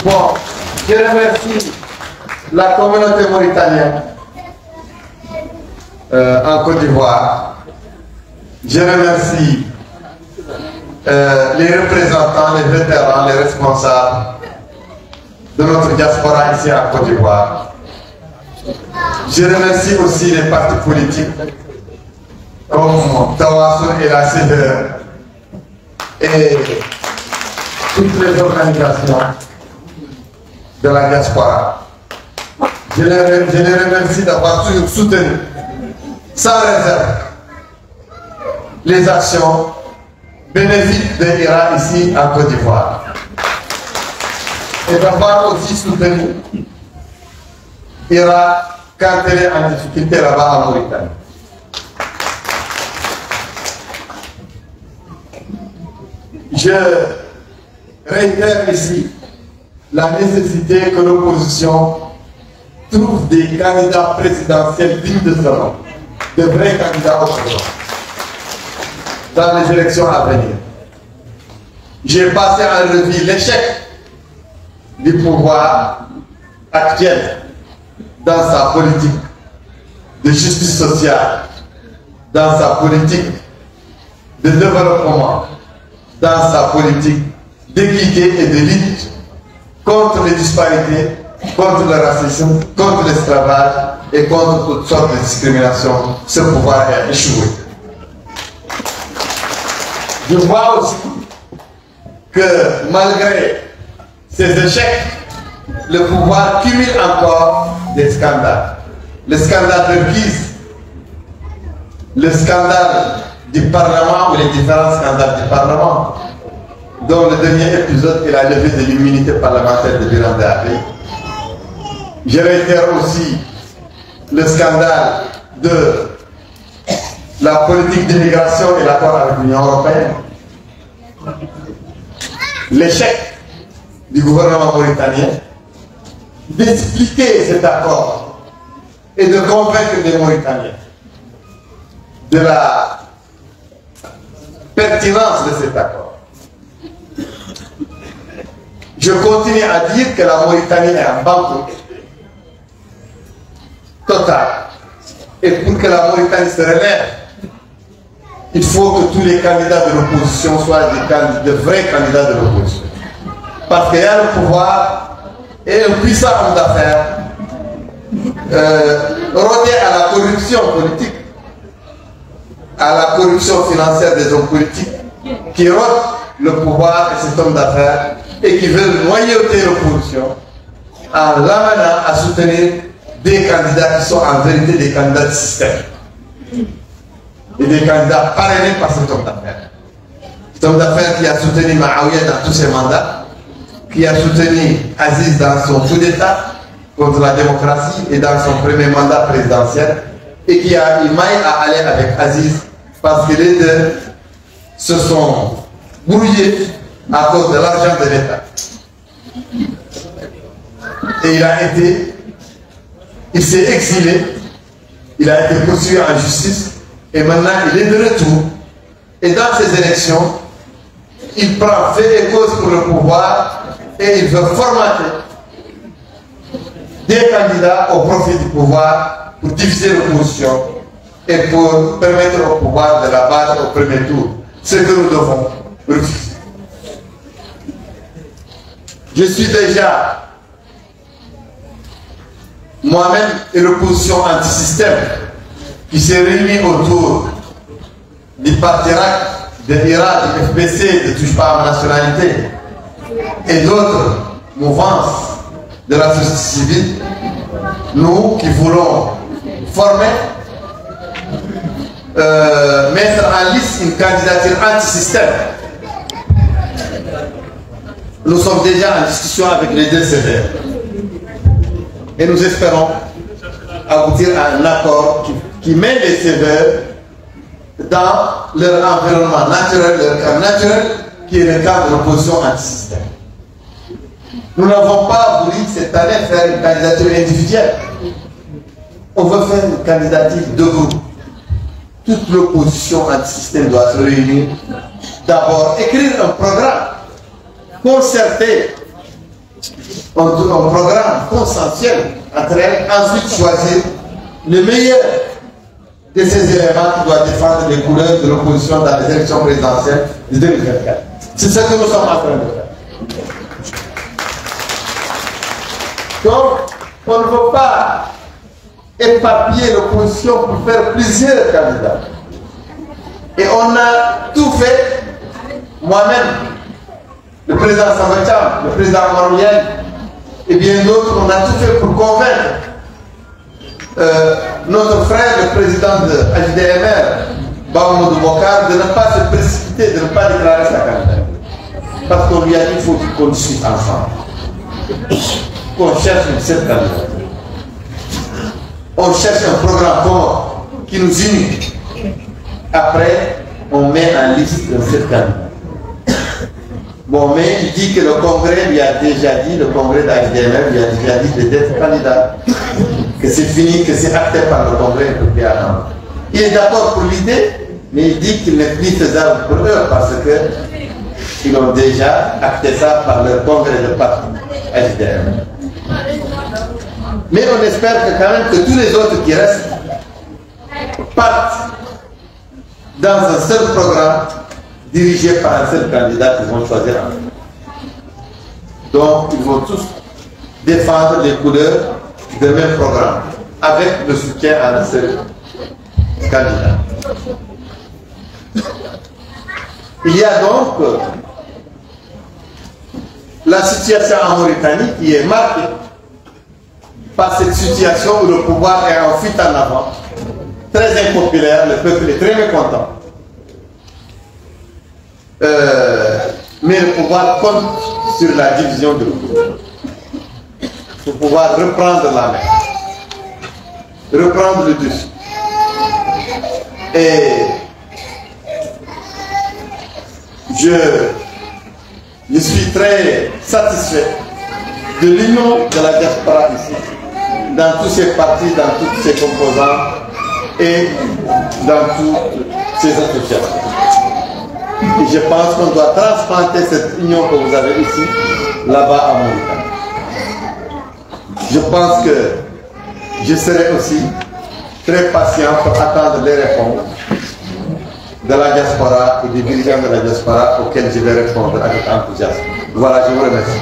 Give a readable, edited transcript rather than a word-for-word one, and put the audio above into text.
Bon, je remercie la communauté mauritanienne en Côte d'Ivoire. Je remercie les représentants, les vétérans, les responsables de notre diaspora ici en Côte d'Ivoire. Je remercie aussi les partis politiques comme Tawasoul et la CDE et toutes les organisations de la diaspora. Je les remercie d'avoir toujours soutenu sans réserve les actions bénéfiques de l'IRA ici en Côte d'Ivoire et d'avoir aussi soutenu l'IRA quand elle est en difficulté là-bas en Mauritanie. Je réitère ici la nécessité que l'opposition trouve des candidats présidentiels dignes de ce nom, de vrais candidats au pouvoir, dans les élections à venir. J'ai passé en revue l'échec du pouvoir actuel dans sa politique de justice sociale, dans sa politique de développement, dans sa politique d'équité et de lutte contre les disparités, contre le racisme, contre l'esclavage et contre toutes sortes de discriminations. Ce pouvoir a échoué. Je vois aussi que malgré ces échecs, le pouvoir cumule encore des scandales. Le scandale de Guise, le scandale du Parlement ou les différents scandales du Parlement, dont le dernier épisode est la levée de l'immunité parlementaire de Biram Dabi. Je réitère aussi le scandale de la politique d'immigration et l'accord avec l'Union européenne. L'échec du gouvernement mauritanien d'expliquer cet accord et de convaincre les Mauritaniens de la pertinence de cet accord. Je continue à dire que la Mauritanie est en banqueroute total. Et pour que la Mauritanie se relève, il faut que tous les candidats de l'opposition soient de vrais candidats de l'opposition. Parce qu'il y a le pouvoir et un puissant homme d'affaires rodé à la corruption politique, à la corruption financière des hommes politiques, qui rôde le pouvoir et cet homme d'affaires et qui veut noyauter l'opposition en l'amenant à soutenir des candidats qui sont en vérité des candidats de système et des candidats parrainés par cet homme d'affaires. Cet homme d'affaires qui a soutenu Mahaouia dans tous ses mandats, qui a soutenu Aziz dans son coup d'État contre la démocratie et dans son premier mandat présidentiel, et qui a eu maille à aller avec Aziz parce que les deux se sont brouillés à cause de l'argent de l'État. Et il s'est exilé, il a été poursuivi en justice, et maintenant il est de retour. Et dans ces élections, il prend fait et cause pour le pouvoir et il veut formater des candidats au profit du pouvoir pour diviser l'opposition et pour permettre au pouvoir de la battre au premier tour. Ce que nous devons refuser. Je suis déjà moi-même et l'opposition anti-système qui s'est réunie autour du parti RAC, de l'IRA, du FBC, de Touche pas à ma nationalité et d'autres mouvances de la société civile, nous qui voulons former, mettre en liste une candidature anti-système. Nous sommes déjà en discussion avec les deux CDR et nous espérons aboutir à un accord qui met les CDR dans leur environnement naturel, leur cadre naturel, qui est le cadre de l'opposition anti-système. Nous n'avons pas voulu cette année faire une candidature individuelle. On veut faire une candidature de groupe. Toute l'opposition anti-système doit se réunir. D'abord, écrire un programme concerté un programme consensuel entre elles, ensuite choisir le meilleur de ces éléments qui doivent défendre les couleurs de l'opposition dans les élections présidentielles de 2024. C'est ce que nous sommes en train de faire. Donc, on ne veut pas éparpiller l'opposition pour faire plusieurs candidats. Et on a tout fait, moi-même, le président Sambacham, le président Maroulian, et bien d'autres, on a tout fait pour convaincre notre frère, le président de HDMR, Baoumou Bokar, de ne pas se précipiter, de ne pas déclarer sa candidature. Parce qu'on lui a dit qu'il faut qu'on suive ensemble, qu'on cherche une seule candidature. On cherche un programme commun qui nous unit. Après, on met en liste un seul candidat. Bon, mais il dit que le Congrès lui a déjà dit, le Congrès d'HDMR lui a déjà dit d'être candidat. Que c'est fini, que c'est acté par le Congrès, il ne peut plus attendre. Il est d'accord pour l'idée, mais il dit qu'il n'est plus faisable pour eux parce qu'ils ont déjà acté ça par leur Congrès de parti HDMR. Mais on espère que quand même que tous les autres qui restent partent dans un seul programme dirigé par un seul candidat qu'ils vont choisir. Donc, ils vont tous défendre les couleurs du même programme, avec le soutien à un seul candidat. Il y a donc la situation en Mauritanie qui est marquée par cette situation où le pouvoir est en fuite en avant, très impopulaire, le peuple est très mécontent. Mais le pouvoir compte sur la division de l'opposition pour pouvoir reprendre la main, reprendre le dessus. Et je suis très satisfait de l'union de la diaspora ici, dans tous ses partis, dans toutes ses composants et dans toutes ses associations. Et je pense qu'on doit transplanter cette union que vous avez ici, là-bas à Mauritanie. Je pense que je serai aussi très patient pour attendre les réponses de la diaspora et des dirigeants de la diaspora auxquels je vais répondre avec enthousiasme. Voilà, je vous remercie.